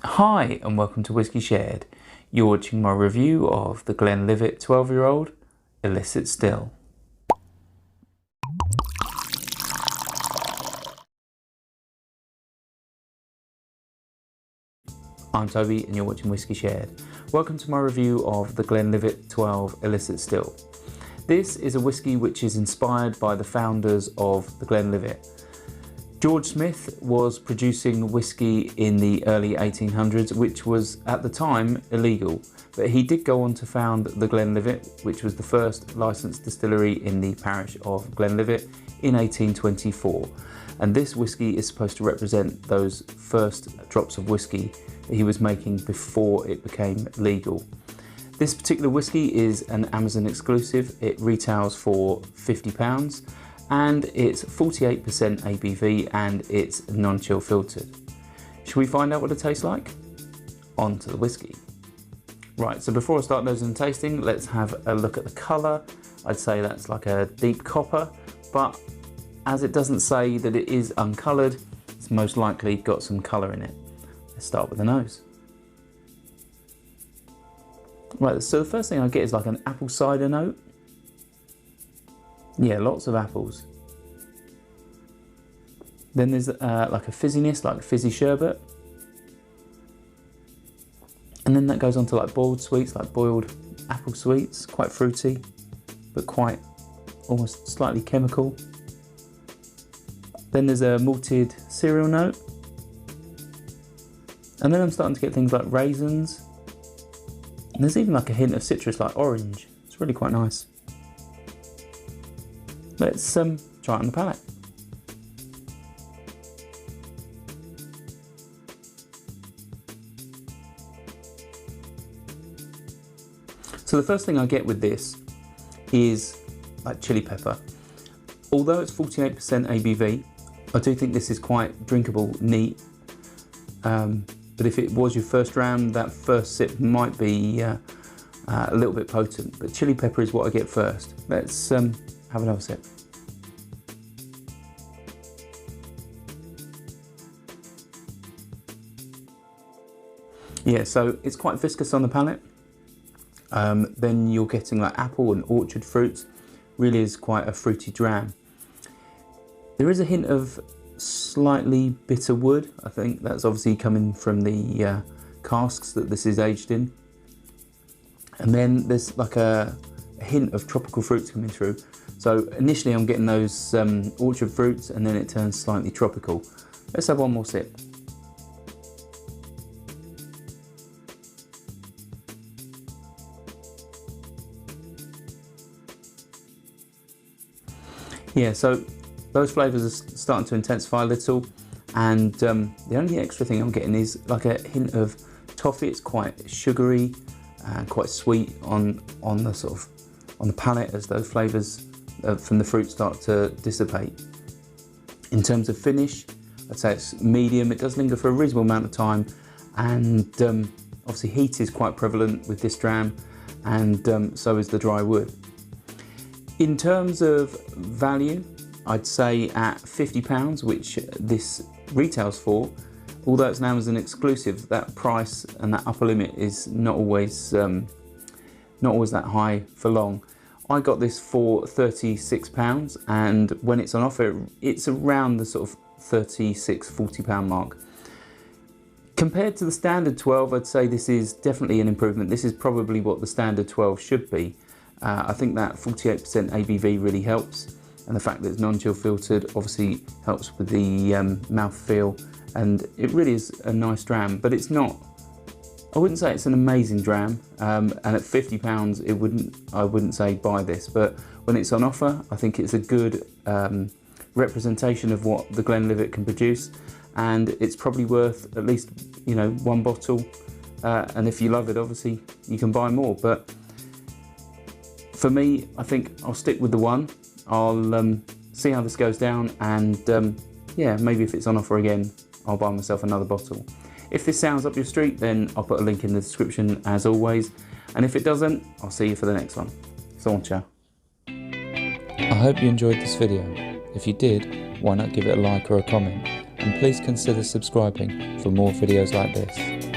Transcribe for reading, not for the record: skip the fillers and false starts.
Hi and welcome to Whisky Shared. You're watching my review of the Glenlivet 12-year-old Illicit Still. I'm Toby and you're watching Whisky Shared. Welcome to my review of the Glenlivet 12 Illicit Still. This is a whisky which is inspired by the founders of the Glenlivet. George Smith was producing whisky in the early 1800s, which was at the time illegal, but he did go on to found the Glenlivet, which was the first licensed distillery in the parish of Glenlivet in 1824. And this whisky is supposed to represent those first drops of whisky that he was making before it became legal. This particular whisky is an Amazon exclusive. It retails for £50 and it's 48% ABV and it's non-chill filtered. Should we find out what it tastes like? On to the whisky. Right, so before I start nosing and tasting, let's have a look at the colour. I'd say that's like a deep copper, but as it doesn't say that it is uncoloured, it's most likely got some colour in it. Let's start with the nose. Right, so the first thing I get is like an apple cider note. Yeah, lots of apples. Then there's like a fizziness, like fizzy sherbet. And then that goes on to like boiled sweets, like boiled apple sweets, quite fruity, but quite almost slightly chemical. Then there's a malted cereal note. And then I'm starting to get things like raisins. And there's even like a hint of citrus, like orange. It's really quite nice. Let's try it on the palate. So the first thing I get with this is like chili pepper. Although it's 48% ABV, I do think this is quite drinkable, neat. But if it was your first round, that first sip might be a little bit potent. But chili pepper is what I get first. Let's have another sip. Yeah, so it's quite viscous on the palate. Then you're getting like apple and orchard fruits. Really is quite a fruity dram. There is a hint of slightly bitter wood. I think that's obviously coming from the casks that this is aged in. And then there's like a hint of tropical fruits coming through. So initially I'm getting those orchard fruits and then it turns slightly tropical. Let's have one more sip. Yeah, so those flavours are starting to intensify a little, and the only extra thing I'm getting is like a hint of toffee. It's quite sugary and quite sweet on the sort of on the palate as those flavours from the fruit start to dissipate. In terms of finish, I'd say it's medium. It does linger for a reasonable amount of time, and obviously heat is quite prevalent with this dram, and so is the dry wood. In terms of value, I'd say at £50, which this retails for, although it's an Amazon exclusive, that price and that upper limit is not always that high for long. I got this for £36, and when it's on offer, it's around the sort of £36–40 mark. Compared to the standard 12, I'd say this is definitely an improvement. This is probably what the standard 12 should be. I think that 48% ABV really helps, and the fact that it's non-chill filtered obviously helps with the mouthfeel, and it really is a nice dram, but it's not, I wouldn't say it's an amazing dram, and at £50 I wouldn't say buy this, but when it's on offer I think it's a good representation of what the Glenlivet can produce, and it's probably worth at least, you know, one bottle, and if you love it obviously you can buy more. But for me, I think I'll stick with the one. I'll see how this goes down, and yeah, maybe if it's on offer again, I'll buy myself another bottle. If this sounds up your street, then I'll put a link in the description as always. And if it doesn't, I'll see you for the next one. So on, ciao. I hope you enjoyed this video. If you did, why not give it a like or a comment? And please consider subscribing for more videos like this.